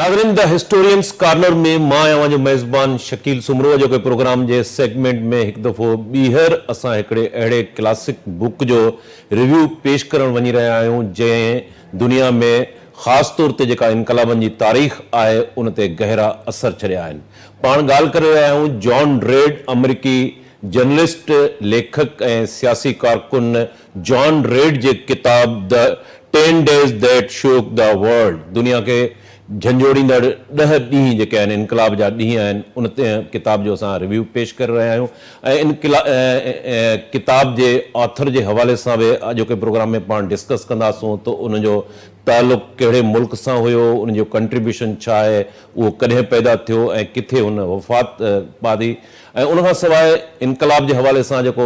नाज़रीन the historians corner में मां जो मेज़बान शकील सुमरो जो के प्रोग्राम जे सेगमेंट में एक दफ़ो ॿीहर असां हिकिड़े अहिड़े क्लासिक बुक जो रिव्यू पेश करण वञी रहिया आहियूं जंहिं दुनिया में ख़ासि तौर ते जेका इनकलाबनि जी तारीख़ आहे उन ते गहरा असर छॾिया आहिनि। पाण ॻाल्हि करे रहिया आहियूं जॉन रेड, अमरीकी जर्नलिस्ट, लेखक ऐं सियासी कारकुन जॉन रेड जे किताब the 10 Days That Shook the World, दुनिया के झंझोड़ींदड़ 10 ॾींहं जेके आहिनि इनकलाब जा ॾींहं आहिनि, उन ते किताब जो असां रिव्यू पेश करे रहिया आहियूं। ऐं किताब जे ऑथर जे हवाले सां बि अॼोके प्रोग्राम में पाण डिस्कस कंदासूं त उनजो तालुक़ कहिड़े मुल्क सां हुयो, उनजो कंट्रीब्यूशन छा आहे, उहो कॾहिं पैदा थियो ऐं किथे हुन वफ़ात पादी। ऐं उनखां सवाइ इनकलाब जे हवाले सां जेको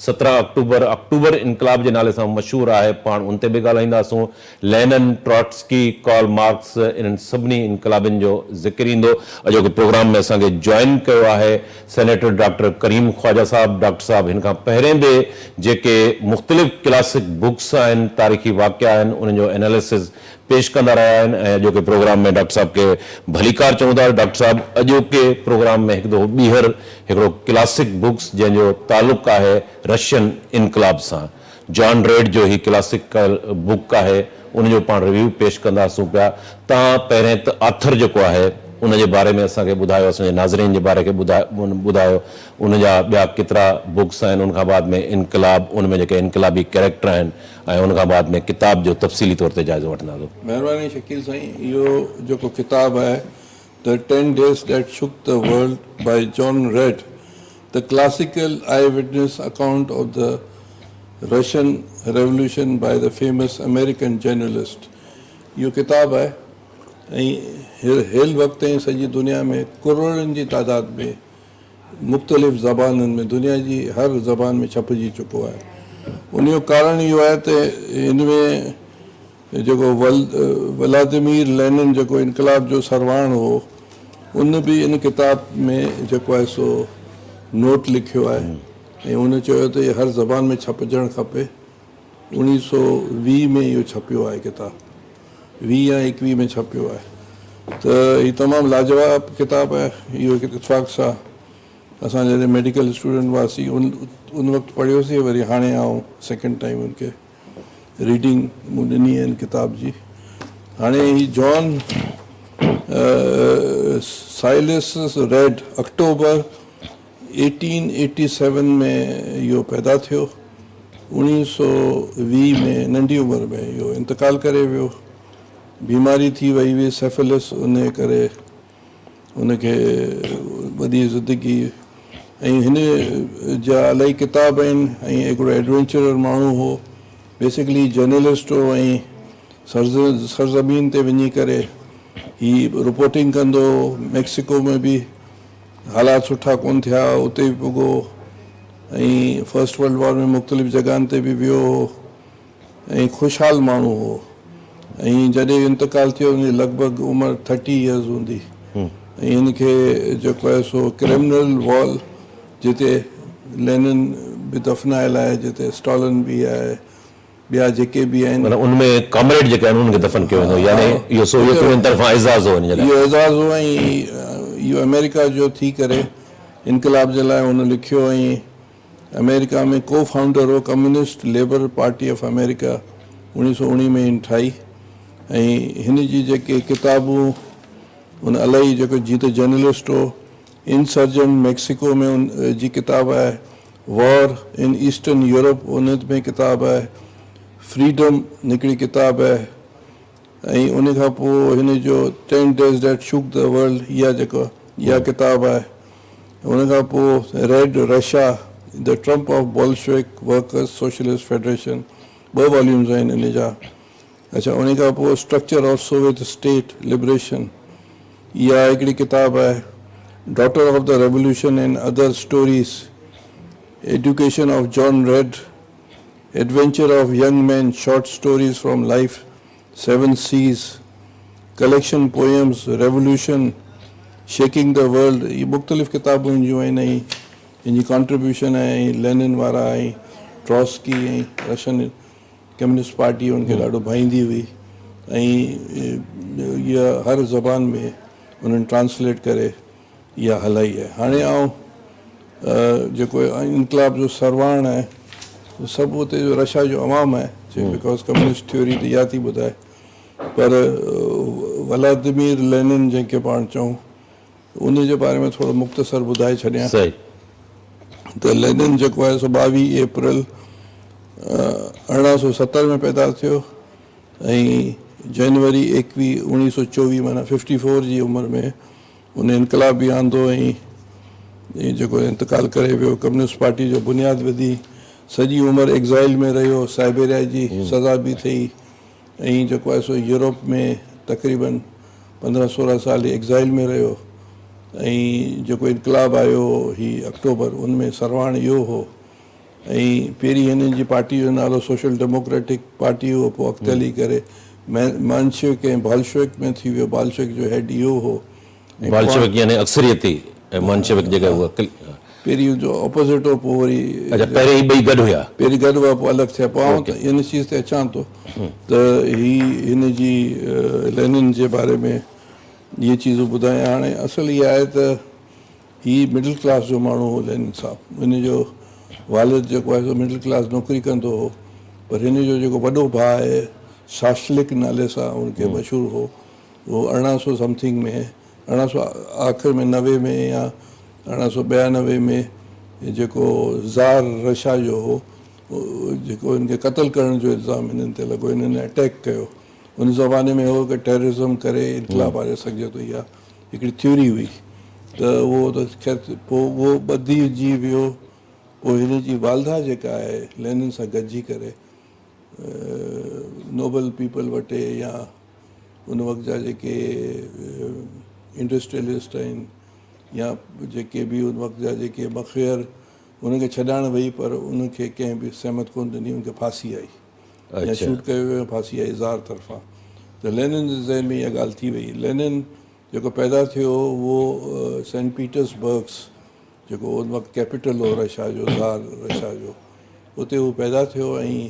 17 अक्टूबर इनकलाब जे नाले सां मशहूरु आहे, पाण उन ते बि ॻाल्हाईंदासूं। लेनिन, ट्रॉट्स्की, कार्ल मार्क्स, इन्हनि सभिनी इनकलाबनि जो ज़िक्र ईंदो। अॼोके प्रोग्राम में असांखे जॉइन कयो आहे सेनेटर डॉक्टर करीम ख्वाजा साहब। डॉक्टर साहब हिन खां पहिरें बि जेके मुख़्तलिफ़ क्लासिक बुक्स आहिनि, तारीख़ी वाक़िया आहिनि, उन्हनि जो एनालिसिस पेश कंदा रहिया आहिनि। ऐं अॼोके प्रोग्राम में डॉक्टर साहब खे भलीकार चऊं था। डॉक्टर साहब अॼोके प्रोग्राम में हिकु दफ़ो ॿीहर हिकिड़ो क्लासिक बुक्स जंहिंजो तालुक़ आहे रशियन इनकलाब सां, जॉन रेड जो ही क्लासिकल बुक आहे, उनजो पाण रिव्यू पेश कंदासूं पिया। तव्हां पहिरें त ऑथर जेको आहे उन जे बारे में असांखे ॿुधायो, असांजे नाज़रीन जे बारे खे ॿुधायो, उनजा ॿिया केतिरा बुक्स आहिनि, उनखां बाद में इनकलाब, उनमें जेके इनकलाबी कैरेक्टर आहिनि, ऐं उनखां बाद में किताब जो तफ़सीली तौर ते जाइज़ो वठंदासीं। महिरबानी शकील साईं। इहो जेको किताबु आहे the 10 Days That Shook the World by John Reed, the classical eyewitness account of the Russian Revolution by the famous American journalist, इहो किताबु आहे। ऐं हेल वक़्त ताईं सॼी दुनिया में करोड़नि जी तादाद में मुख़्तलिफ़ ज़बाननि में, दुनिया जी हर ज़बान में छपिजी चुको आहे। उन जो कारण इहो आहे त हिन में जेको व्लादिमीर लेनिन जेको इनकलाब जो सरवाण हो, उन बि इन किताब में जेको आहे सो नोट लिखियो आहे। ऐं उन चयो त इहो हर ज़बान में छपजणु खपे। 1920 में इहो छपियो आहे किताबु, 20 या 21 में छपियो आहे। त हीअ तमामु लाजवाब किताबु आहे। इहो हिकु इतफ़ाक़ सां असां जॾहिं मेडिकल स्टूडेंट हुआसीं उन वक़्तु पढ़ियोसीं, वरी हाणे आऊं सेकेंड टाइम उनखे रीडिंग मूं ॾिनी आहिनि किताब जी। हाणे ही जॉन साइलस रेड अक्टूबर 1887 में इहो पैदा थियो। 1920 में नंढी उमिरि में इहो इंतकाल करे वियो। बीमारी थी वई हुई सेफिलिस, उन करे उनखे वॾी ज़िंदगी। ऐं हिन जा इलाही किताब आहिनि। ऐं हिकिड़ो एडवेंचरर माण्हू हो, बेसिकली जर्नलिस्ट हो। ऐं सरज़मीन ते वञी करे ही रिपोर्टिंग कंदो। मैक्सिको में बि हालात सुठा कोन थिया, उते बि पुॻो। ऐं फर्स्ट वर्ल्ड वॉर में मुख़्तलिफ़ जॻहनि ते बि वियो हो। ऐं ख़ुशहाल माण्हू हो। ऐं जॾहिं इंतकाल थियो हुनजी लॻभॻि उमिरि 30 ईयर्स हूंदी। ऐं हिनखे जेको आहे सो क्रिमिनल वॉल, जिते लेनिन बि दफ़नायल आहे, जिते स्टॉलिन बि आहे, ॿिया जेके बि आहिनि, उनमें कॉमरेड जेके आहिनि उनखे दफ़न कयो वेंदो, यानी इहो सोवियत यूनियन तरफ़ां एज़ाज़ हो। इहो एज़ाज़ हो। ऐं इहो अमेरिका जो थी करे इनकलाब जे लाइ हुन लिखियो। ऐं अमेरिका में को फाउंडर हो communist labour party of America, 1919 में हिन ठाही। ऐं हिन जी जेके किताबूं उन इलाही जेको जीत जर्नलिस्ट हो, इंसर्जेंट मैक्सिको में उन जी किताबु आहे, वॉर इन ईस्टर्न यूरोप उन में किताबु आहे, फ्रीडम हिकिड़ी किताबु आहे। ऐं उन खां पोइ हिन जो 10 Days That Shook the World इहा किताबु आहे। उन खां पोइ red Russia the Trump of Bolshevik workers socialist federation, 2 volumes आहिनि इन जा। अच्छा, उन खां पोइ structure of Soviet state liberation, इहा हिकिड़ी किताबु आहे। Daughter of the revolution and other stories, education of John red, adventure of young man, short stories from life, 7 Seas, collection poems, revolution, shaking the world. ये मुख़्तलिफ़ किताबूं जो आहिनि। ऐं इनजी कॉन्ट्रीब्यूशन आहे। ऐं लेनिन वारा, ऐं ट्रॉट्स्की, ऐं रशियन कम्युनिस्ट पार्टी उनखे ॾाढो भाईंदी हुई। ऐं इहा हर ज़बान में उन्हनि ट्रांसलेट करे इहा हलाई आहे। हाणे आउं जेको इनकलाब जो सरवाण आहे सभु उते जो रशिया जो अवाम आहे, बिकॉज कम्युनिस्ट थ्योरी त इहा थी ॿुधाए, पर व्लादिमीर लेनिन जंहिंखे पाण चऊं उन जे बारे में थोरो मुख़्तसर ॿुधाए छॾियां सही। त लेनिन जेको आहे सो 22 अप्रैल 1870 में पैदा थियो ऐं जनवरी 21 1924 माना 54 जी उमिरि में उन इनकलाबी आंदो ऐं जेको इंतकाल करे वियो। कम्युनिस्ट पार्टी जो बुनियादु विधी, सॼी उमिरि एग्ज़ाइल में रहियो, साइबेरिया जी सज़ा बि थी ऐं जेको आहे सो यूरोप में तक़रीबन 15-16 साल एग्ज़ाइल में रहियो ऐं जेको इनकलाब आयो ही अक्टूबर उनमें सरवाण इहो हो ऐं पहिरीं हिननि जी पार्टी जो नालो सोशल डेमोक्रेटिक पार्टी हो, पोइ अॻिते हली करे मांशविक ऐं बाल्शविक में थी वियो। बाल्शविक जो हेड इहो हो, बाल्शविक यानी अक्सरियती ऐं मंशविक जेका हुआ पहिरीं जो ऑपोज़िट हो, पोइ वरी अच्छा पहिरीं ई ॿई गॾु हुया, पहिरीं गॾु हुआ पोइ अलॻि थिया। पोइ आउं त इन चीज़ ते अचां थो त हिन जी लेनिन जे बारे में इहे चीज़ूं ॿुधायां। हाणे असुल इहा आहे त हीअ मिडिल क्लास जो माण्हू हो लेनिन साहब। हिन जो वालिद जेको आहे सो मिडिल क्लास नौकिरी कंदो हो, पर हिन जो जेको वॾो भाउ आहे शाशलिक नाले सां उनखे मशहूरु हो, उहो 1800 समथिंग में 1800 आख़िर में 90 में या 1892 में जेको ज़ार रशिया जो हो जेको हिनखे क़तल करण जो इल्ज़ाम हिननि ते लॻो, हिननि अटैक कयो। उन ज़माने में हो कि टेररिज़म करे इनकलाब आणे सघिजे थो, इहा हिकिड़ी थ्योरी हुई त उहो त ख़ैर पोइ उहो ॿधिजी वियो। पोइ हिन जी वालदा जेका आहे लेनिन सां गॾिजी करे नोबल पीपल वटे या उन वक़्त जा जेके इंडस्ट्रियलिस्ट आहिनि या जेके बि उन वक़्त जा जेके मख़ियर उनखे छॾाइण वई, पर उनखे कंहिं बि सहमत कोन ॾिनी, उनखे फांसी आई या शूट कयो वियो, फांसी आई ज़ार तरफ़ां। त लेनिन जे ज़हन में इहा ॻाल्हि थी वई। लेनिन जेको पैदा थियो उहो सेंट पीटर्सबर्ग्स जेको उन वक़्तु कैपिटल हो रशिया जो, ज़ार रशिया जो, उते उहो पैदा थियो ऐं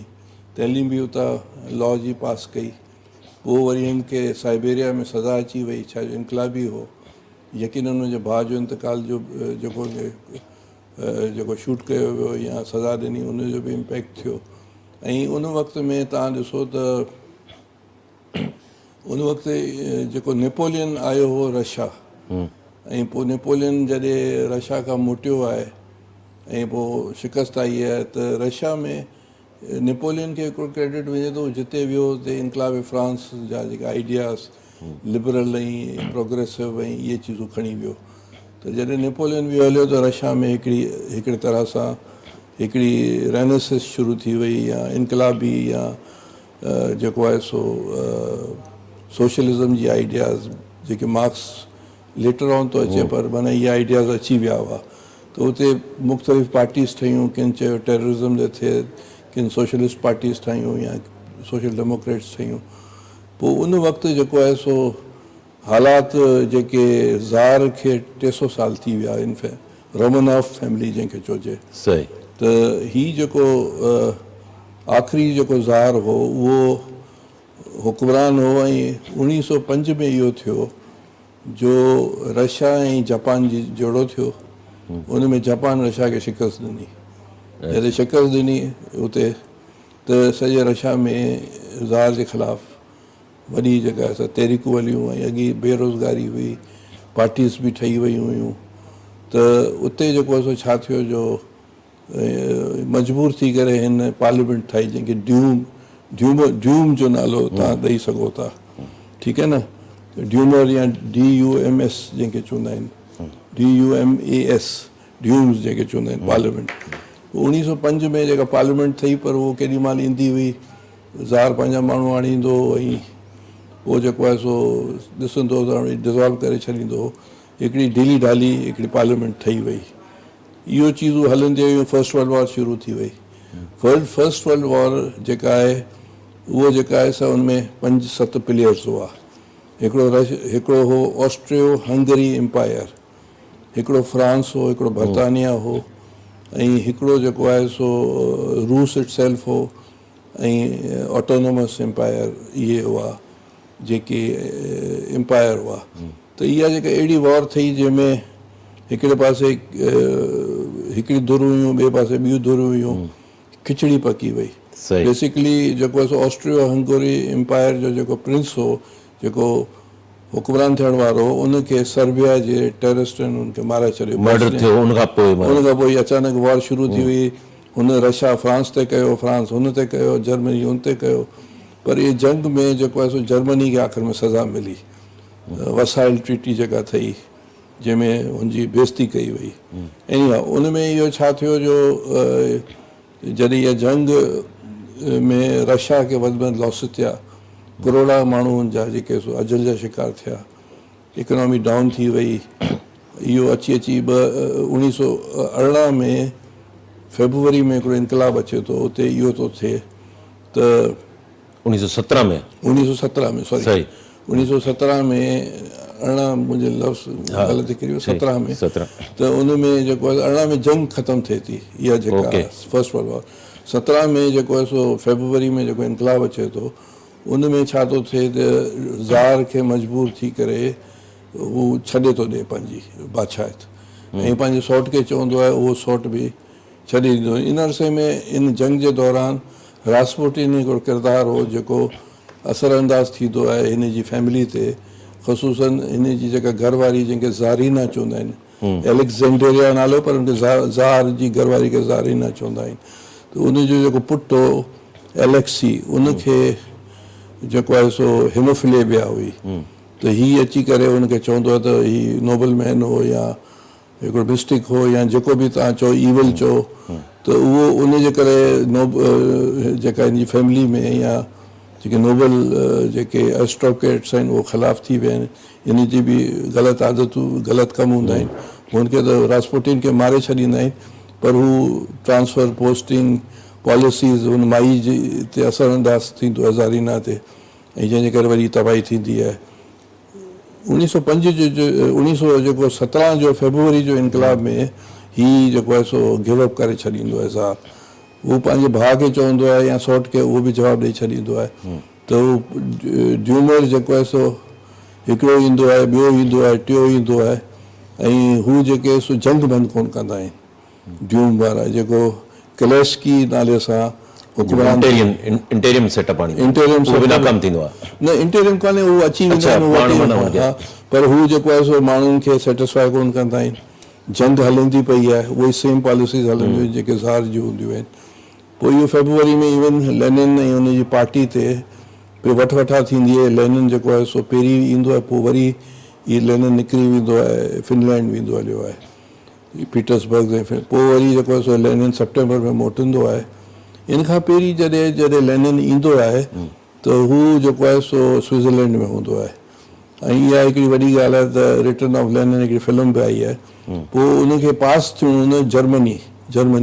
तइलीम बि उतां लॉ जी पास कई। पोइ वरी हिनखे साइबेरिया में सज़ा अची वई, छा जो इनकलाबी हो, यकीनन हुनजे भाउ जो इंतकाल जो जेको शूट कयो वियो या सज़ा ॾिनी उनजो बि इम्पैक्ट थियो। ऐं उन वक़्त में तव्हां ॾिसो त उन वक़्तु जेको नेपोलियन आयो हो रशिया ऐं पोइ नेपोलियन जॾहिं रशिया खां मोटियो आहे ऐं पोइ शिकस्त आई आहे त रशिया में नेपोलियन खे हिकिड़ो क्रेडिट वञे थो, जिते वियो हुते इनकलाब फ्रांस जा जेके आइडियाज़ लिबरल ऐं प्रोग्रेसिव ऐं इहे चीज़ूं खणी वियो। त जॾहिं नेपोलियन वियो हलियो त रशिया में हिकिड़ी तरह सां हिकिड़ी रेनेसेंस शुरू थी वई या इनकलाबी या जेको आहे सो सोशलिज़म जी आइडियाज़ जेके मार्क्स लेटर ऑन थो अचे, पर माना इहे आइडियाज़ अची विया हुआ। त उते मुख़्तलिफ़ पार्टीज़ ठहियूं, किन चयो टेररिज़म जे थिए, किन सोशलिस्ट पार्टीज़ ठाहियूं या सोशल डेमोक्रेट्स ठहियूं। पोइ उन वक़्तु जेको आहे सो हालात जेके ज़ार खे 300 साल थी विया, रोमनॉफ फैमिली जंहिंखे चइजे, सही। त हीउ जेको आख़िरी जेको ज़ार हो उहो हुक्मरान हो ऐं 1905 में इहो थियो जो रशिया ऐं जापान जी जोड़ो थियो। उन में जापान रशिया खे शिकस्त ॾिनी। जॾहिं शिकस्त ॾिनी उते त सॼे रशिया में ज़ार जे ख़िलाफ़ु वॾी जेका आहे तहरीकूं हलियूं ऐं अॻी बेरोज़गारी हुई, पार्टीज़ बि ठही वियूं हुयूं। त उते जेको आहे सो छा थियो जो मजबूर थी करे हिन पार्लियामेंट ठाही जंहिंखे ड्यूम जो नालो तव्हां ॾेई सघो था, ठीकु आहे न, ड्यूमर या DUMS जंहिंखे चवंदा आहिनि, DUMAS ड्यूम्स जंहिंखे चवंदा आहिनि पार्लियामेंट। 1905 में जेका पार्लियामेंट ठही, पर उहो केॾी महिल ईंदी हुई, ज़ार पंहिंजा माण्हू आणींदो ऐं पोइ जेको आहे सो ॾिसंदो त डिज़ोल्व करे छॾींदो। हिकिड़ी ढीली ढाली हिकिड़ी पार्लियामेंट ठही वई। इहो चीज़ूं हलंदी हुयूं। फर्स्ट वर्ल्ड वॉर शुरू थी वई। फर्स्ट वर्ल्ड वॉर जेका आहे उहो जेका आहे सा उनमें 5-7 प्लेयर्स हुआ। हिकिड़ो हो ऑस्ट्रियो हंगरी एम्पायर, हिकिड़ो फ्रांस हो, हिकिड़ो बर्तानिया हो ऐं हिकिड़ो जेको आहे सो रूस इट सेल्फ हो ऐं ऑटोनोमस एम्पायर इहे हुआ। जेके एम्पायर हुआ त इहा जेका अहिड़ी वॉर थी जंहिंमें हिकिड़े पासे हिकिड़ी धुर हुयूं, ॿिए पासे ॿियूं धुर हुयूं, खिचड़ी पकी वई। सही। बेसिकली जेको आहे ऑस्ट्रियो हंगोरी एम्पायर जो जेको प्रिंस हो, जेको हुक्मरान थियण वारो हो, उनखे सर्बिया जे टेररिस्टनि उनखे मारे छॾियो। मर्डर थियो उनखां पोइ अचानक वॉर शुरू थी वई। हुन रशिया फ्रांस ते कयो, फ्रांस हुन ते कयो, जर्मनी हुन ते कयो। पर इहे जंग में जेको आहे जर्मनी खे आख़िर में सज़ा मिली। वसाइल ट्रीटी जेका थी जंहिंमें हुनजी बेइज़ती कई वई। ऐं उन में इहो छा थियो जो जॾहिं इहा जंग में रशिया खे वधि में लॉस थिया, करोड़ा माण्हुनि जा जेके अजल जा शिकार थिया, इकोनॉमी डाउन थी वई। इहो अची 1918 में फेब्रुवरी में हिकिड़ो इनकलाब अचे थो, उते इहो थो थिए त 1917 में 1917 में सॉरी सही 1917 में 18 मुंहिंजे लफ़्ज़ ग़लती करी 17 में 17 त उन में जेको आहे 18 में जंग ख़तमु थिए थी। इहा जेका फर्स्ट वर्ल्ड वॉर 17 में जेको आहे फेब्रुवरी में जेको इनकलाब अचे थो, उन में छा थो थिए त ज़ार खे मजबूर थी करे हू छॾे थो ॾिए पंहिंजी बादशाहत ऐं पंहिंजे सौट खे चवंदो आहे, उहो सौट बि छॾे ॾींदो। इन अरसे में इन जंग जे दौरान रासपुटिन हिकिड़ो किरदारु हो जेको असरअंदाज़ थींदो आहे हिन जी फैमिली ते, ख़ुशूसन हिन जी जेका घरवारी जंहिंखे ज़ारीना चवंदा आहिनि, एलेक्जेंडरिया नालो, पर हुनखे ज़ार जी घरवारी खे ज़ारीना चवंदा आहिनि। त उनजो जेको पुटु हो एलेक्सी, उनखे जेको आहे हिमोफिलिया हुई। त हीअ अची करे हुनखे चवंदो आहे त हीउ नोबल मैन हो या हिकिड़ो मिस्टिक हो या जेको बि तव्हां चओ ईवल चओ, त उहो उनजे करे जेका हिन जी फैमिली में या जेके नोबल जेके एस्ट्रोक्रेट्स आहिनि उहे ख़िलाफ़ थी विया आहिनि। इन जी बि ग़लति आदतूं, ग़लति कमु हूंदा आहिनि। हुनखे त रासपुटिन खे मारे छॾींदा आहिनि, पर हू ट्रांसफर पोस्टिंग पॉलिसीज़ हुन माई जे ते असरअंदाज़ थींदो आहे ज़ारीना ते, ऐं जंहिंजे करे वरी तबाही थींदी आहे। 1917 जो फेब्रुवरी जो इनकलाब में हीउ जेको आहे गिवअप करे छॾींदो आहे ज़ार। उहो पंहिंजे भाउ खे चवंदो आहे या सौट खे, उहो बि जवाबु ॾेई छॾींदो आहे। त उहो ड्यूमर जेको आहे हिकिड़ो ईंदो आहे, ॿियो ईंदो आहे, टियों ईंदो आहे, ऐं हू जेके जंग बंदि कोन कंदा आहिनि। ड्यूम वारा जेको क्लेस्की नाले सां हुक्मरान इंटेरियम सेटअप न इंटेरियम कान्हे, उहो अची वेंदा आहिनि, पर हू जेको आहे माण्हुनि खे सेटिस्फाई कोन कंदा आहिनि। जंग हलंदी पई आहे, उहे सेम पॉलिसीज़ हलंदियूं जेके ज़ार जूं हूंदियूं आहिनि। पोइ इहो फेब्रुवरी में इवन लेनिन ऐं हुनजी पार्टी ते वठ वठा थींदी आहे। लेनिन जेको आहे पहिरीं ईंदो आहे, पोइ वरी हीउ लेनिन निकिरी वेंदो आहे, फिनलैंड वेंदो हलियो आहे, पीटर्सबर्ग ऐं पोइ वरी जेको आहे लेनिन सेप्टेंबर में मोटंदो आहे। इन खां पहिरीं जॾहिं लेनिन ईंदो आहे त हू जेको आहे स्विट्ज़रलैंड में हूंदो आहे। ऐं इहा हिकिड़ी वॾी ॻाल्हि आहे त रिटर्न ऑफ लेनिन हिकिड़ी फिल्म बि आई आहे। पोइ उनखे पास थियो हुन जर्मनी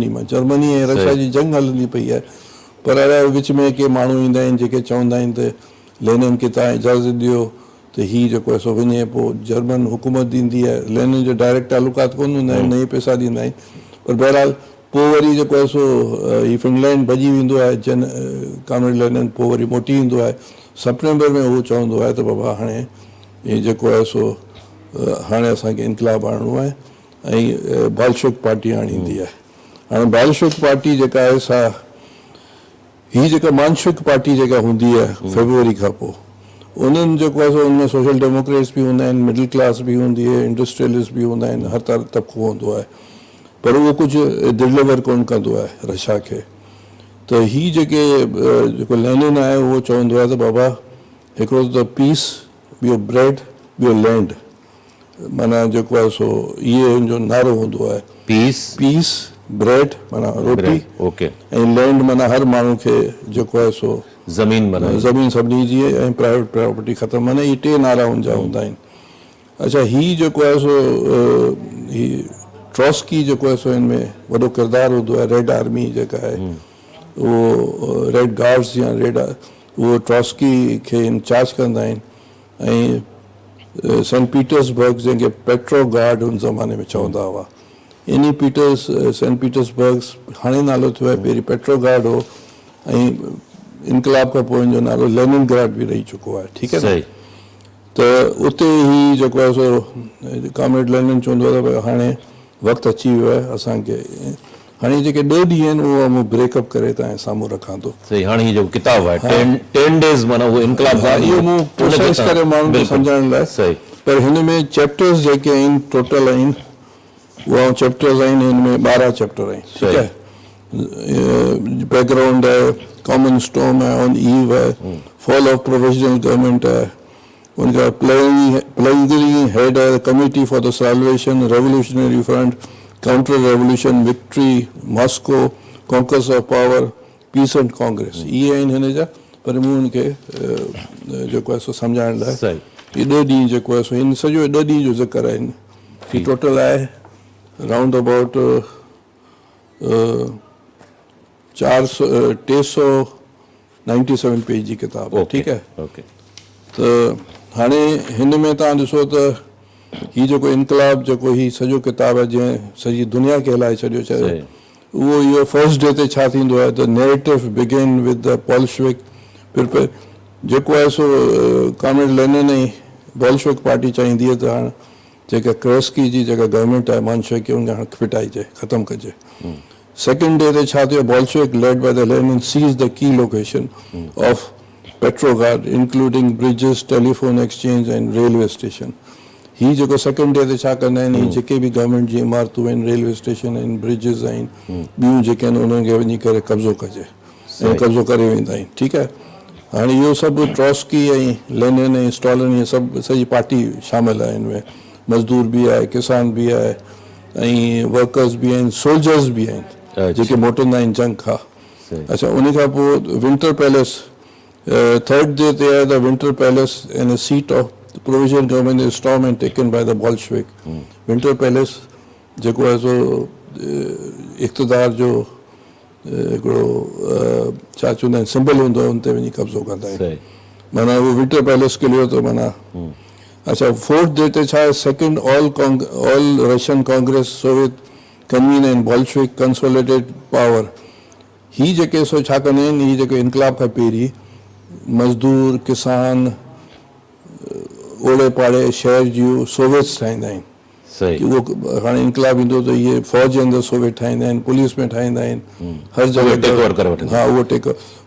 मां। जर्मनी ऐं रशिया जी जंग हलंदी पई आहे, पर अलाए विच में के माण्हू ईंदा आहिनि जेके चवंदा आहिनि त लेनिन खे तव्हां इजाज़त ॾियो त हीउ जेको आहे वञे। पोइ जर्मन हुकूमत ॾींदी आहे, लेनिन जो डायरेक्ट तालुकात कोन हूंदा आहिनि, न ई पैसा ॾींदा आहिनि। पर बहरहाल पोइ वरी जेको आहे हीउ फिनलैंड भॼी वेंदो आहे, कानून लेनिन पोइ वरी मोटी ईंदो आहे। सेप्टेंबर में उहो चवंदो आहे त बाबा हाणे हीउ जेको आहे हाणे असांखे इनकलाब आणणो आहे, ऐं बाल्शविक पार्टी आणींदी आहे। हाणे बाल्शविक पार्टी जेका आहे हीअ जेका मांशविक पार्टी जेका हूंदी आहे फेब्रुवरी खां पोइ, उन्हनि जेको आहे उनमें सोशल डेमोक्रेट्स बि हूंदा आहिनि, मिडिल क्लास बि हूंदी आहे, इंडस्ट्रियलिस्ट बि हूंदा आहिनि, हर तबिको हूंदो आहे। पर उहो कुझु डिलीवर कोन कंदो आहे रशिया खे। त हीअ जेको लेनिन आहे उहो चवंदो आहे त बाबा हिकिड़ो त पीस, ॿियो ब्रेड, ॿियो लैंड, माना जेको आहे इहे हुनजो नारो हूंदो आहे। पीस ब्रेड माना रोटी, ऐं लैंड माना हर माण्हू खे जेको आहे ज़मीन सभिनी जी, ऐं प्राइवेट प्रॉपर्टी ख़तमु, माना इहे टे नारा हुनजा हूंदा आहिनि। अच्छा, हीअ जेको आहे हीअ ट्रॉस्की जेको आहे हिन में वॾो किरदारु हूंदो आहे। रेड आर्मी जेका आहे, उहो रेड गार्ड्स या उहो ट्रॉस्की खे इंचार्ज कंदा आहिनि। ऐं सेंट पीटर्सबर्ग जंहिंखे पेट्रोगार्ड हुन ज़माने में चवंदा हुआ, सेंट पीटर्सबर्ग हाणे नालो थियो आहे, पहिरीं पेट्रोगार्ड हो। ऐं इनकलाब खां पोइ जो नालो लेनिनग्राड बि रही चुको आहे, ठीकु आहे सही न। त उते ई जेको आहे सो कॉमरेड लेनिन चवंदो आहे त भई हाणे वक़्तु अची वियो आहे असांखे, हाणे जेके 2 ॾींहं आहिनि उहो मूं ब्रेकअप करे तव्हां साम्हूं रखां थो। सही हाणे ही जो किताब है 10 डेज माना वो इनकलाब हा, इहो मूं प्रोसेस करे माण्हुनि खे सम्झाइण लाइ, सही पर हिन में चैप्टर्स जेके आहिनि टोटल आहिनि उहा चैप्टर्स आहिनि, हिन में 12 चैप्टर आहिनि, ठीकु आहे। बैकग्राउंड है, कॉमन स्टॉर्म है, ऑन ईव है, फॉल ऑफ प्रोविजनल गवर्नमेंट है, उनका प्लेइंग हेड है, committee for the salvation, revolutionary front, counter revolution, victory, Moscow, conquest of power, peace and congress, इहे आहिनि हिन जा। पर मूं उनखे जेको आहे सो सम्झाइण लाइ सही ये 2 ॾींहं जेको आहे सो हिन सॼो 2 ॾींहं जो ज़िक्र आहे हिन। ही टोटल आहे राउंड अबाउट 397 पेज जी किताब आहे, ठीकु आहे। ओके त हाणे हिन में तव्हां ॾिसो त ही जेको इनकलाब जेको ही सॼो किताब आहे जंहिं सॼी दुनिया खे हिलाए छॾियो चयो, उहो इहो फर्स्ट डे ते छा थींदो आहे, the narrative begin with the Bolshevik जेको आहे सो कॉमरेड लेनिन ऐं बोल्शेविक पार्टी चाहींदी आहे त हाणे जेका क्रेस्की जी जेका गवर्नमेंट आहे मांशेविक उनखे हाणे फिटाइजे, ख़तमु कजे। सेकेंड डे ते छा थियो, Bolshevik led by the Lenin seize the की location of Petrograd including bridges, telephone exchange and railway station. ही जेको सेकेंड डे ते छा कंदा आहिनि, ही जेके बि गवर्नमेंट जी इमारतूं आहिनि, रेलवे स्टेशन आहिनि, ब्रिजिस आहिनि, ॿियूं जेके आहिनि उन्हनि खे वञी करे कब्ज़ो कजे ऐं कब्ज़ो करे वेंदा आहिनि, ठीकु आहे। हाणे इहो सभु ट्रॉस्की ऐं लेनिन ऐं स्टॉलिन इहे सभु सॼी पार्टी शामिल आहे हिन में, मज़दूर बि आहे, किसान बि आहे ऐं वर्कर्स बि आहिनि, सोल्जर्स बि आहिनि जेके मोटंदा आहिनि जंग खां। अच्छा, उन खां पोइ विंटर पैलेस थर्ड डे ते आहे, the winter palace in a seat of provisional government is storm and taken by the Bolshevik. Winter palace जेको आहे सो इक़्तिदार जो हिकिड़ो छा चवंदा आहिनि सिंबल हूंदो आहे, उन ते वञी कब्ज़ो कंदा आहिनि, माना उहो विंटर पैलेस किलियो त माना। अच्छा, फोर्थ डे ते छा आहे, second all Russian Congress Soviet convene and Bolshevik consolidated power. ही जेके सो छा कंदा आहिनि, ही जेके इनकलाब खां पहिरीं मज़दूर, किसान, ओड़े पाड़े शहर जूं सोवियट्स ठाहींदा आहिनि। सही उहो हाणे इनकलाब ईंदो त इहे फ़ौज जे अंदरि सोवियत ठाहींदा आहिनि, पुलिस में ठाहींदा आहिनि, हर जॻह टेक ओवर करे वठंदा। हा,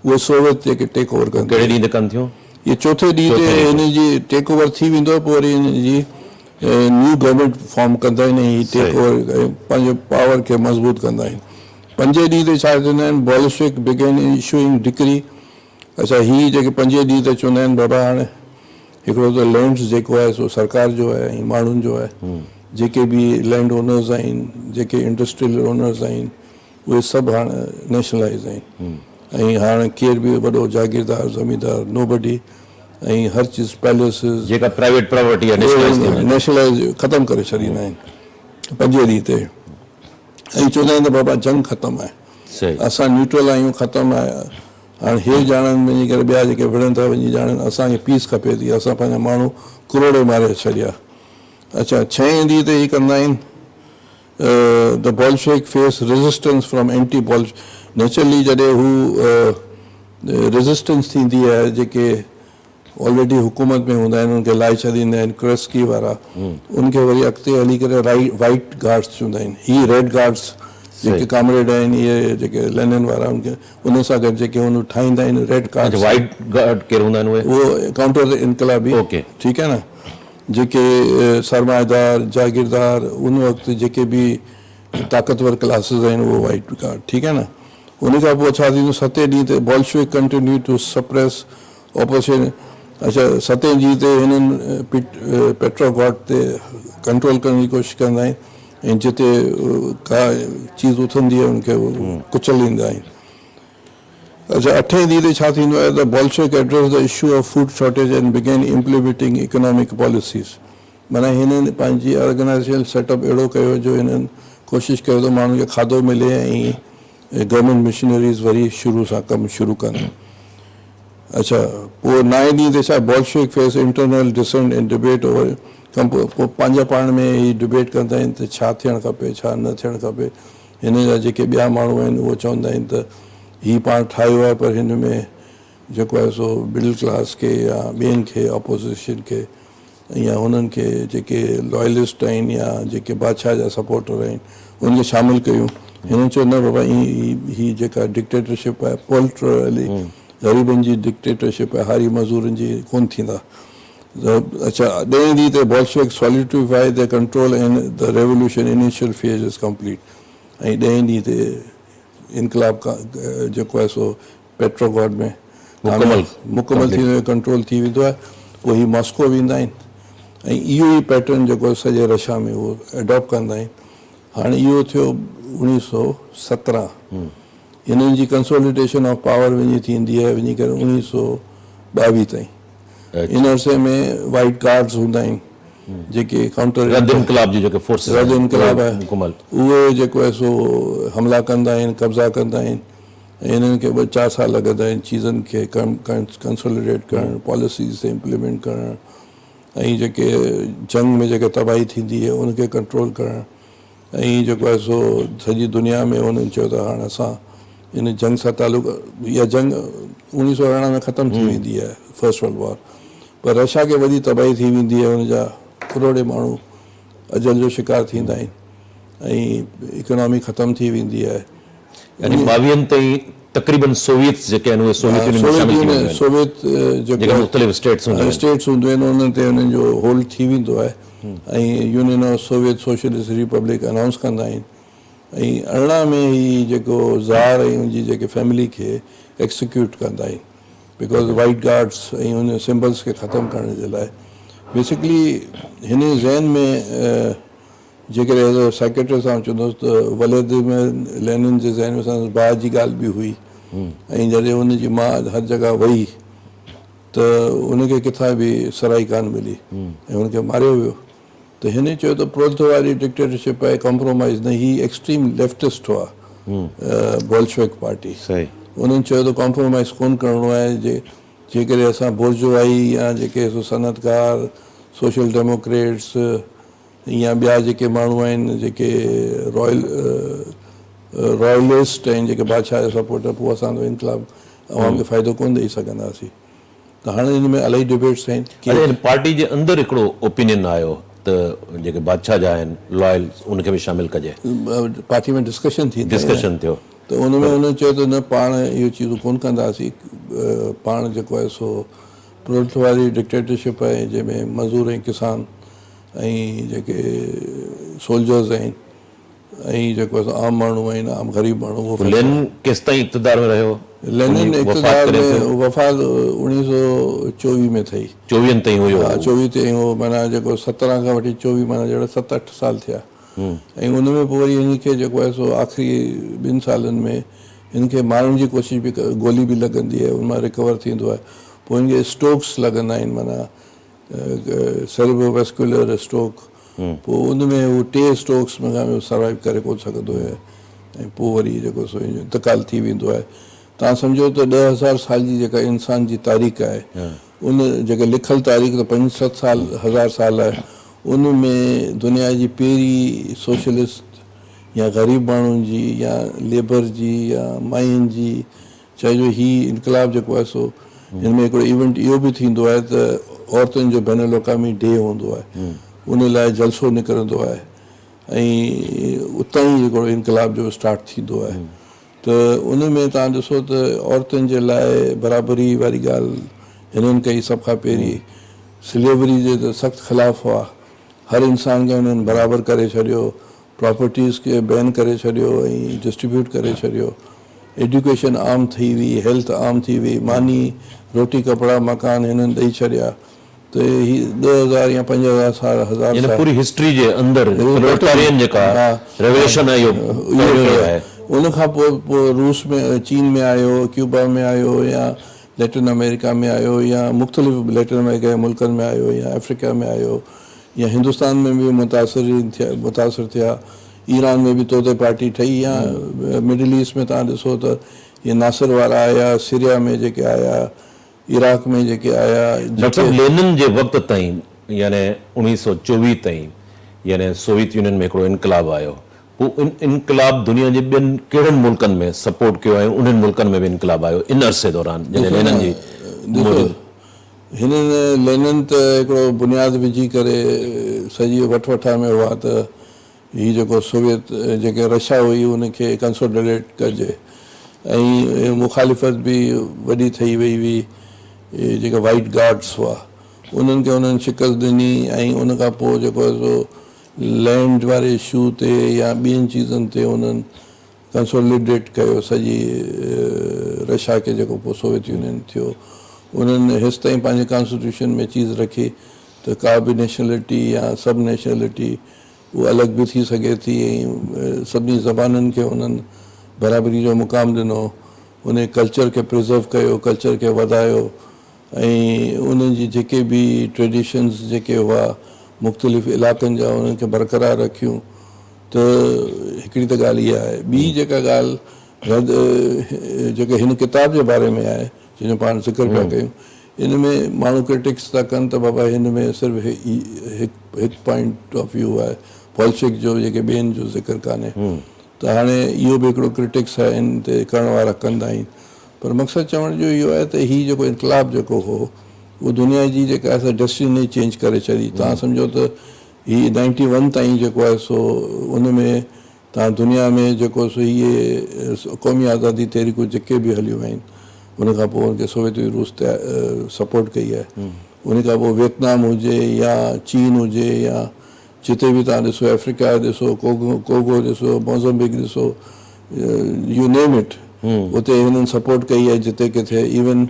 उहो सोवियत जेके टेक ओवर कंदा। कहिड़े ॾींहं ते कनि थियूं? ये चौथे ॾींहं ते हिन जी टेक ओवर थी वेंदो, पोइ वरी हिन जी न्यू गवर्नमेंट फॉर्म कंदा आहिनि, ही टेक ओवर पंहिंजे पावर खे मज़बूत कंदा आहिनि। 5 ॾींहं ते छा चवंदा आहिनि, बोल्शेविक बिगेन इशूइंग डिक्री। अच्छा, ही जेके 5 ॾींहं ते चवंदा आहिनि बाबा हाणे हिकिड़ो त लैंड्स जेको आहे सो सरकार जो आहे ऐं माण्हुनि जो आहे, जेके बि लैंड ओनर्स आहिनि, जेके इंडस्ट्रियल ओनर्स आहिनि, उहे सभु हाणे नेशनलाइज़ आहिनि ऐं हाणे केर बि वॾो जागीरदार ज़मींदार नोबडी ऐं हर चीज़ पैलेसिस जेका प्राइवेट प्रॉपर्टी आहे नेशनलाइज़ ख़तमु करे छॾींदा आहिनि 5 ॾींहं ते ऐं चवंदा आहिनि त बाबा जंग ख़तमु आहे, असां न्यूट्रल आहियूं, ख़तमु आहे। हाणे हे ॼाणनि वञी करे ॿिया जेके विढ़नि था वञी ॼाणनि असांखे पीस खपे थी, असां पंहिंजा माण्हू करोड़े मारे छॾिया। अच्छा, 6 ॾींहं ते ही कंदा आहिनि, the Bolshevik face resistance from anti Bolsh. Naturally जॾहिं हू रेजिस्टेंस थींदी आहे, जेके ऑलरेडी हुकूमत में हूंदा आहिनि उनखे लाइ छॾींदा आहिनि क्रेस्की वारा, उनखे वरी अॻिते हली करे वाइट गार्ड्स चवंदा आहिनि। ही रेड गार्ड्स जेके कॉमरेड आहिनि, इहे जेके लेनिन वारा उनखे उन सां गॾु जेके हुन ठाहींदा आहिनि रेड गार्ड्स। वाइट गार्ड केरु हूंदा आहिनि? उहो काउंटर इनकलाबी, ठीकु आहे न, जेके सरमाएदार जागीरदार उन वक़्तु जेके बि ताक़तवर क्लासिस आहिनि, उहो वाइट गार्ड, ठीकु आहे न। उन खां पोइ छा थींदो, 7 ॾींहं ते Bolshevik continue to suppress opposition. अच्छा, 7 ॾींहं ते हिननि पेट्रोग्राड ते कंट्रोल करण जी कोशिशि कंदा आहिनि ऐं जिते का चीज़ उथंदी आहे उनखे कुचलींदा आहिनि। अच्छा, 8 ॾींहं ते छा थींदो आहे, the Bolshevik address the issue of food shortage and began implementing economic policies. माना हिननि पंहिंजी ऑर्गेनाइजेशन सेटअप अहिड़ो कयो जो हिननि कोशिशि कयो त माण्हुनि खे खाधो मिले ऐं गवर्नमेंट मशीनरीज़ वरी शुरू सां कमु शुरू कनि। अच्छा, पोइ 9 ॾींहं ते छा, Bolshevik face internal dissent and debate over. पोइ पंहिंजा पाण में ही डिबेट कंदा आहिनि त छा थियणु खपे, छा न थियणु खपे। हिन जा जेके ॿिया माण्हू आहिनि उहे चवंदा आहिनि त ही पाण ठाहियो आहे, पर हिन में जेको आहे सो मिडिल क्लास खे या ॿियनि खे ऑपोज़िशन खे या हुननि खे जेके लॉयलिस्ट आहिनि या जेके बादशाह जा सपोर्टर आहिनि उनखे शामिलु कयूं। हिननि चयो न बाबा ही जेका डिक्टेटरशिप आहे पोलिटिकली ग़रीबनि जी डिक्टेटरशिप आहे, हारी मज़दूरनि जी कोन थींदा। अच्छा, ॾहें ॾींहं ते Bolshevik solidify the control and the revolution initial phase is complete. ऐं ॾहें ॾींहं ते इनकलाब जेको आहे सो पेट्रोगॉड में मुकमल थी वेंदो, कंट्रोल थी वेंदो आहे। पोइ ही मॉस्को वेंदा आहिनि ऐं इहो ई पैटर्न जेको सॼे रशिया में उहो एडॉप्ट कंदा आहिनि। हाणे इहो थियो 1917। हिननि जी कंसोलिडेशन ऑफ पावर वञी थींदी आहे वञी करे 1922 ताईं। इन अरसे में वाइट गार्ड्स हूंदा आहिनि जेके काउंटर इनकलाब जी जेके फोर्सेस रद इनकलाब आहे मुकमल उहे जेको आहे सो हमला कंदा आहिनि, कब्ज़ा कंदा आहिनि ऐं हिननि खे 2-4 साल लॻंदा आहिनि चीज़नि खे कंसोलिडेट करणु, पॉलिसीज़ इम्प्लीमेंट करणु ऐं जेके जंग में जेके तबाही थींदी आहे उनखे कंट्रोल करणु। ऐं जेको आहे सो सॼी दुनिया में उन्हनि चयो त हाणे असां इन जंग सां तालुक, इहा जंग 1918 में ख़तमु थी वेंदी आहे, फर्स्ट वर्ल्ड वॉर, पर रशिया खे वॾी तबाही थी वेंदी आहे, हुनजा करोड़े माण्हू अजल जो शिकार थींदा आहिनि ऐं इकोनॉमी ख़तमु थी वेंदी आहे। यानी 22 ताईं तक़रीबन सोवियत जेके आहिनि उहे सोवियत यूनियन में शामिल थी वेंदा आहिनि। सोवियत जेके मुख़्तलिफ़ स्टेट्स हूंदियूं आहिनि उन्हनि ते उन्हनि जो होल्ड थी वेंदो आहे ऐं union of Soviet socialist Republic announce कंदा आहिनि। ऐं 18 में ही जेको ज़ार ऐं उनजी जेके फैमिली खे एक्सिक्यूट कंदा आहिनि बिकॉज वाइट गार्ड्स ऐं उन सिम्बल्स खे ख़तमु करण जे लाइ। बेसिकली हिन ज़हन में जेकॾहिं एज़ अ साइकेट्रिस्ट आउं चवंदुसि त व्लादिमीर लेनिन जे ज़हन में संदसि भाउ जी ॻाल्हि बि हुई ऐं जॾहिं हुनजी माउ हर जॻह वई त उनखे किथां बि सराई कान मिली ऐं हुनखे मारियो वियो। त हिन चयो त प्रोल्थ वारी डिक्टेटरशिप आहे, कॉम्प्रोमाइज़ न, ही एक्सट्रीम लेफ्टिस्ट हुआ बोल्शेविक पार्टी। उन्हनि चयो त कॉम्प्रोमाइज़ कोन करिणो आहे, जेकॾहिं असां बोर्जुआई या जेके सनतकार सोशल डेमोक्रेट्स या ॿिया जेके माण्हू आहिनि जेके रॉयलिस्ट आहिनि जेके बादशाह जा सपोर्टर, पोइ असांजो इनकलाब अवाम खे फ़ाइदो कोन ॾेई सघंदासीं। त हाणे हिन में इलाही डिबेट्स आहिनि। पार्टी जे अंदरि हिकिड़ो ओपिनियन आयो त जेके बादशाह जा आहिनि लॉयल उनखे बि शामिल कजे, पार्टी में डिस्कशन थियो त उन में उन्हनि चयो त न, पाण इहो चीज़ूं कोन कंदासीं, पाण जेको आहे सो प्रोल्थ वारी डिक्टेटरशिप आहे जंहिंमें मज़दूर ऐं किसान ऐं जेके सोल्जर्स आहिनि ऐं जेको आहे आम माण्हू आहिनि, आम ग़रीब माण्हू। लेनिन केसि ताईं इक़्तिदार में रहियो? लेनिन इक़्तिदार में वफ़ात 1924 में थी। 24 ताईं हुयो? हा, 24 ताईं हो, माना जेको 17 खां वठी 24 माना जहिड़ा 7-8 साल थिया। ऐं उन में पोइ वरी हिनखे जेको आहे सो आख़िरी 2 सालनि में हिनखे मारण जी कोशिशि बि गोली बि लॻंदी आहे, उन मां रिकवर थींदो आहे। पोइ हिनखे स्ट्रोक्स लॻंदा आहिनि, माना सेरेब्रोवैस्कुलर स्ट्रोक। पोइ उन में हू 2 स्ट्रोक्स में सर्वाइव करे कोन सघंदो आहे ऐं पोइ वरी जेको सो इंतकाल थी वेंदो आहे। तव्हां सम्झो त 10,000 साल जी जेका इंसान जी तारीख़ आहे, उन जेका लिखियलु तारीख़ त 5-7 हज़ार साल आहे, उन में दुनिया जी पहिरीं सोशलिस्ट या ग़रीब माण्हुनि जी या लेबर जी या माइयुनि जी चइजो ही इनकलाब जेको आहे सो हिन में हिकिड़ो इवेंट इहो बि थींदो आहे त औरतुनि जो बैनुल अक़वामी डे हूंदो आहे, उन लाइ जलसो निकिरंदो आहे ऐं उतां ई हिकिड़ो इनकलाब जो स्टार्ट थींदो आहे। त उन में तव्हां ॾिसो त औरतुनि जे लाइ बराबरी वारी ॻाल्हि हिननि कई सभ खां पहिरीं। स्लेवरी जे त सख़्तु ख़िलाफ़ु हुआ, हर इंसान खे हुननि बराबरि करे छॾियो, प्रॉपर्टीज़ खे बैन करे छॾियो ऐं डिस्ट्रीब्यूट करे छॾियो। एजुकेशन आम थी हुई, हेल्थ आम थी हुई, मानी रोटी कपिड़ा मकान हिननि ॾेई छॾिया। त ही 10,000 या 5,000 साल हज़ार पूरी हिस्ट्री जे अंदरि जेका रेवोल्यूशन आहे उन खां पोइ रूस में, चीन में आयो, क्यूबा में आयो या लैटिन अमेरिका में आयो या मुख़्तलिफ़ लैटिन अमेरिका जे मुल्कनि में आयो या अफ्रीका में आयो या हिंदुस्तान में बि मुतासिर थिया। ईरान में बि तोते पार्टी ठही या मिडिल ईस्ट में तव्हां ॾिसो त इहे नासिर वारा आया, सीरिया में जेके आया, इराक में जेके आया। मतिलबु लेनिन जे वक़्त ताईं यानी 1924 ताईं यानी सोवियत यूनियन में हिकिड़ो इनकलाब आयो, पोइ इनकलाब दुनिया जे ॿियनि कहिड़नि मुल्कनि में सपोर्ट कयो आहे, उन्हनि मुल्कनि में बि इनकलाब आयो इन अरसे दौरान जॾहिं लेनिन जी ॾिसो हिननि लेनिन त हिकिड़ो बुनियादु विझी करे सॼी वठा में हुआ त हीअ जेको सोवियत जेके रशिया हुई उनखे कंसोलिडेट कजे ऐं मुखालिफ़त बि वॾी ठही वई हुई, जेका वाइट गार्ड्स हुआ उन्हनि खे उन्हनि शिकस्त ॾिनी ऐं उन खां पोइ जेको आहे सो लैंड वारे इशू ते या ॿियनि चीज़नि ते उन्हनि कंसोलिडेट कयो सॼी रशिया खे, जेको पोइ सोवियत यूनियन थियो। उन्हनि हेसि ताईं पंहिंजे कॉन्स्टिट्यूशन में चीज़ रखी त का बि नेशनलिटी या सब नेशनलिटी उहा अलॻि बि थी सघे थी ऐं सभिनी ज़बाननि खे उन्हनि बराबरी जो मुक़ाम ॾिनो, उन कल्चर खे प्रिज़र्व कयो, कल्चर खे वधायो ऐं उन्हनि जी जेके बि ट्रेडिशन्स जेके हुआ मुख़्तलिफ़ इलाइक़नि जा उन्हनि खे बरक़रार रखियूं। त हिकिड़ी त ॻाल्हि इहा आहे। ॿी जेका ॻाल्हि जेके हिन किताब जे बारे में आहे जंहिंजो पाण ज़िक्र पिया कयूं, इन में माण्हू क्रिटिक्स था कनि त बाबा हिन में सिर्फ़ु हिकु पॉइंट ऑफ व्यू आहे पॉलिटिक्स जो, जेके ॿियनि जो ज़िक्र कान्हे। त हाणे इहो बि हिकिड़ो क्रिटिक्स आहे, इन ते करण वारा कंदा आहिनि, पर मक़सदु चवण जो इहो आहे त हीउ जेको इनकलाब जेको हो उहो दुनिया जी जेका आहे डेस्टिनी चेंज करे छॾी। तव्हां सम्झो त हीअ 91 ताईं जेको आहे सो उन में तव्हां दुनिया में जेको सो इहे क़ौमी आज़ादी तहरीकूं जेके बि हलियूं आहिनि उन खां पोइ उनखे सोवियत रूस ते सपोर्ट कई आहे। उन खां पोइ वियतनाम हुजे या चीन हुजे या जिते बि तव्हां ॾिसो, अफ्रीका ॾिसो, कोगो ॾिसो, मोज़म्बिक ॾिसो, यू नेम इट, उते हिननि सपोर्ट कई आहे जिते किथे। इवन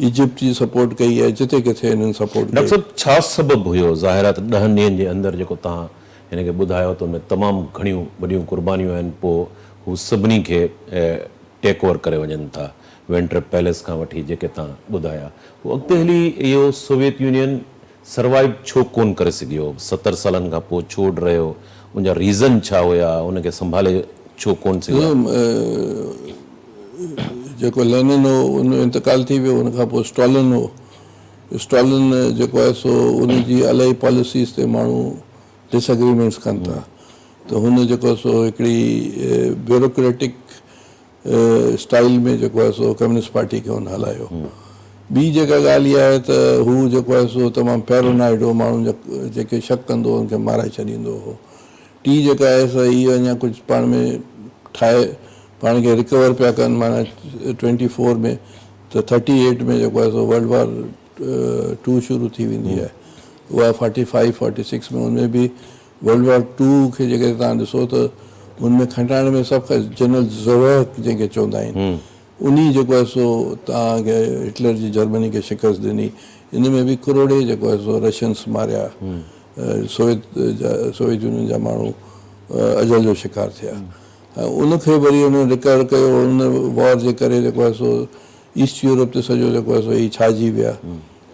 इजिप्ट जी सपोर्ट कई आहे जिते किथे हिननि सपोर्ट कई। डॉक्टर साहब छा सबबु हुयो? ज़ाहिर आहे त 10 ॾींहंनि जे अंदरि जेको तव्हां हिनखे ॿुधायो त उनमें तमामु घणियूं वॾियूं कुर्बानियूं आहिनि, पोइ हू सभिनी खे टेक ओवर करे वञनि था, वेंटर पैलेस खां वठी जेके तव्हां ॿुधाया। पोइ अॻिते हली इहो सोवियत यूनियन सर्वाइव छो कोन करे सघियो? 70 सालनि खां पोइ छो रहियो? उनजा रीज़न छा हुया? उनखे संभाले छो कोन सघियो? जेको लेनिन हो उन इंतकाल थी वियो, उन खां पोइ स्टालिन हो। स्टालिन जेको आहे सो उनजी इलाही पॉलिसीज़ ते माण्हू डिसएग्रीमेंट्स कनि था, त हुन जेको सो हिकिड़ी ब्यूरोक्रेटिक स्टाइल में जेको आहे सो कम्युनिस्ट पार्टी खे हुन हलायो। ॿी जेका ॻाल्हि इहा आहे त हू जेको आहे सो तमामु पैरानाइड हो, माण्हुनि जा जेके शक कंदो हो उनखे माराए छॾींदो हो। टी जेका आहे सो इहो अञा कुझु पाण में ठाहे पाण खे रिकवर पिया कनि, माना 24 में त 38 में जेको आहे सो वर्ल्ड वॉर 2 शुरू थी वेंदी आहे, उहा 45-46 में। उनमें बि वर्ल्ड वॉर 2 खे जेके तव्हां ॾिसो त उनमें खटाइण में सभु खां जनरल ज़रूरत जंहिंखे चवंदा आहिनि, उन जेको आहे सो तव्हांखे हिटलर जी जर्मनी खे शिकस्त ॾिनी। इन में बि करोड़े जेको आहे सो रशियन्स मारिया, सोवियत यूनियन जा माण्हू अजल जो शिकार थिया। उनखे वरी उन रिकवर कयो, उन वॉर जे करे जेको आहे सो ईस्ट यूरोप ते सॼो जेको आहे सो ही छाइजी विया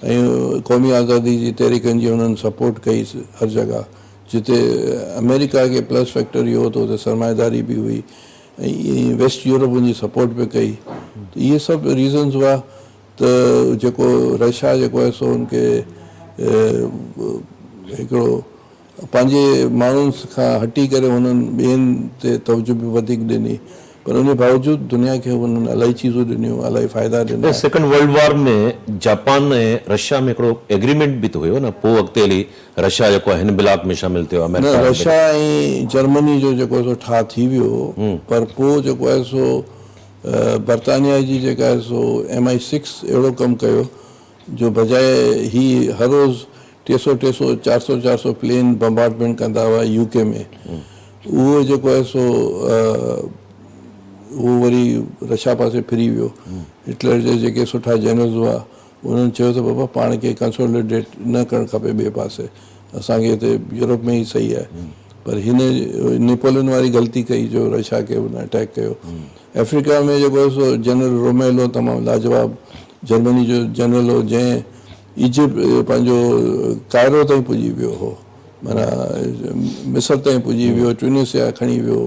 ऐं क़ौमी आज़ादी जी तहरीकनि जी हुननि सपोर्ट कई हर जॻह। जिते अमेरिका खे प्लस फैक्टर इहो हो त उते सरमाएदारी बि हुई ऐं वेस्ट यूरोप उनजी सपोर्ट बि कई। त इहे सभु रीज़न्स हुआ त जेको रशिया जेको आहे सो उनखे हिकिड़ो पंहिंजे माण्हुनि खां हटी करे हुननि ॿियनि ते तवजो बि वधीक ॾिनी, पर उन बावजूदि दुनिया खे हुननि इलाही चीज़ूं ॾिनियूं, इलाही फ़ाइदा ॾिना। सेकेंड वर्ल्ड वॉर में जापान ऐं रशिया में हिकिड़ो एग्रीमेंट बि त हुयो न, पोइ अॻिते हली रशिया जेको आहे हिन ब्लॉक में शामिल थियो। न, रशिया ऐं जर्मनी जो जेको सो ठाह थी वियो, पर पोइ जेको आहे सो बर्तानिया जी जेका आहे सो MI6 अहिड़ो कमु कयो जो बजाए ही हर रोज़ 300 400 प्लेन बम्बार्डमेंट कंदा हुआ UK में, उहो जेको आहे सो उहो वरी रशिया पासे फिरी वियो। हिटलर जे जेके सुठा जनरल्स हुआ उन्हनि चयो त बाबा पाण खे कंसोलिडेट न करणु खपे ॿिए पासे, असांखे हिते यूरोप में ई सही आहे। पर हिन नेपोलियन वारी ग़लती कई जो रशिया खे हुन अटैक कयो। अफ्रीका में जेको आहे सो जनरल रोमेल हो, तमामु लाजवाब जर्मनी जो जनरल हो, जंहिं इजिप्ट पंहिंजो कायरो ताईं पुॼी वियो हो, माना मिस्र ताईं पुॼी वियो, ट्यूनिसिया खणी वियो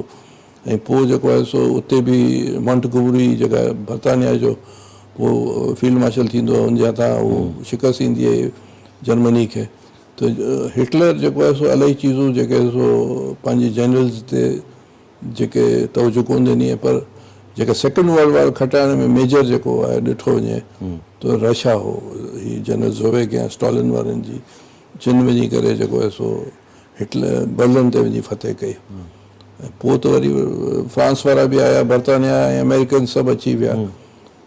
ऐं पोइ जेको आहे सो उते बि मॉन्टगोमरी जेका बर्तानिया जो पोइ फील्ड मार्शल थींदो आहे, उनजे हथां उहो शिकस्त ईंदी आहे जर्मनी खे। त हिटलर जेको आहे सो इलाही चीज़ूं जेके सो पंहिंजे जनरल्स ते जेके तवजो कोन ॾिनी आहे, पर जेका सेकेंड वर्ल्ड वॉर खटाइण में मेजर जेको आहे ॾिठो वञे त रशिया हो, ही जनरल ज़ोवेक या स्टॉलिन वारनि जी चिन वञी करे जेको आहे सो हिटलर बर्लिन ते वञी फतेह कई। ऐं पोइ त वरी फ्रांस वारा बि आया, बर्तानिया ऐं अमेरिकन सभु अची विया,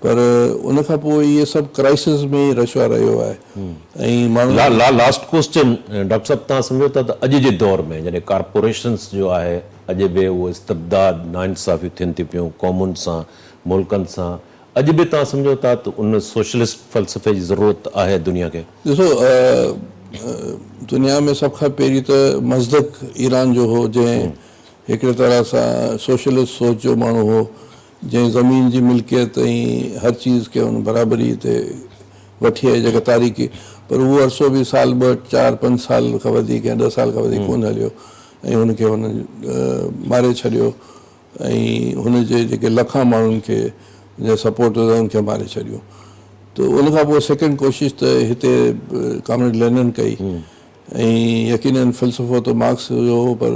पर उन खां पोइ इहे सभु क्राइसिस में ई रशिया रहियो आहे। ऐं माण्हू लास्ट क्वेश्चन डॉक्टर साहब, तव्हां सम्झो था त अॼु जे दौर में जॾहिं कॉर्पोरेशन्स जो आहे अॼु बि उहो इस्तबदाद नाइंसाफ़ियूं थियनि थी पियूं क़ौमुनि सां, मुल्कनि सां, अॼु बि तव्हां सम्झो था त उन सोशलिस्ट फ़लसफ़े जी ज़रूरत आहे दुनिया खे? ॾिसो, दुनिया में सभ खां पहिरीं त मज़दक ईरान जो हो, जंहिं हिकिड़े तरह सां सोशलिस्ट सोच जो माण्हू हो, जंहिं ज़मीन जी मिल्कियत ऐं हर चीज़ खे हुन बराबरी ते वठी आहे जेका तारीख़ी, पर उहो अरसो बि साल 2, 4, 5 साल खां वधीक या 10 साल खां वधीक कोन हलियो ऐं हुनखे हुन मारे छॾियो ऐं हुनजे जेके लखां माण्हुनि खे जंहिं सपोर्टर्स हुनखे मारे छॾियो। त उन खां पोइ सेकेंड कोशिशि त हिते कॉमरेड लेनिन कई ऐं यकीनन फ़लसफ़ो त मार्क्स जो हो, पर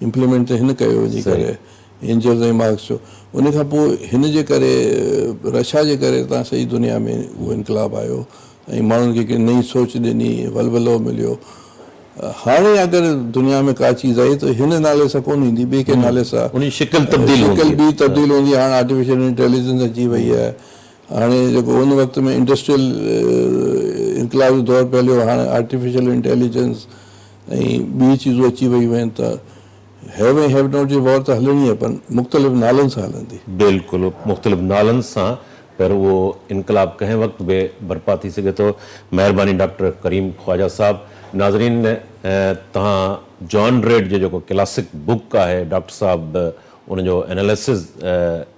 इम्प्लीमेंट त हिन कयो वञी करे एंजल्स ऐं मार्क्स जो। उन खां पोइ हिन जे करे रशिया जे करे तव्हां सॼी दुनिया में उहो इनकलाब आयो ऐं माण्हुनि खे हिकिड़ी नई सोच ॾिनी, वलवलो मिलियो। हाणे अगरि दुनिया में का चीज़ आई त हिन नाले सां कोन ईंदी, ॿिए के नाले सां शिकिल बि तब्दील हूंदी। हाणे आर्टिफिशियल इंटेलिजेंस अची वई आहे, हाणे जेको उन वक़्त में इंडस्ट्रियल इनकलाब जो दौरु पहलियो, हाणे आर्टिफिशियल इंटेलिजेंस ऐं ॿी चीज़ूं अची वयूं आहिनि। त हैव ऐं हैव नॉट जी वॉर त हलणी आहे, पर मुख़्तलिफ़ नालनि सां हलंदी। बिल्कुलु मुख़्तलिफ़ नालनि सां, पर उहो इनकलाब कंहिं वक़्तु बि बर्पा थी सघे थो। महिरबानी डॉक्टर करीम ख्वाजा साहब। नाज़रीन, तव्हां जॉन रेड जो जेको क्लासिक बुक आहे, डॉक्टर साहब उनजो एनालिसिस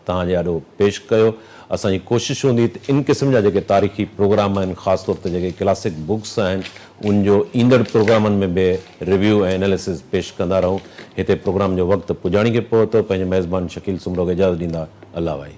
तव्हांजे ॾाढो पेश कयो। असांजी कोशिशि हूंदी त इन क़िस्म जा जेके तारीख़ी प्रोग्राम आहिनि, ख़ासि तौर ते जेके क्लासिक बुक्स आहिनि, उनजो ईंदड़ प्रोग्रामनि में बि रिव्यू ऐं एनालिसिस पेश कंदा रहूं। हिते प्रोग्राम जो वक़्तु पुॼाणी खे पहुतो। पंहिंजे मेज़बान शकील सुमरो खे इजाज़त ॾींदा। अल्लाह भाई।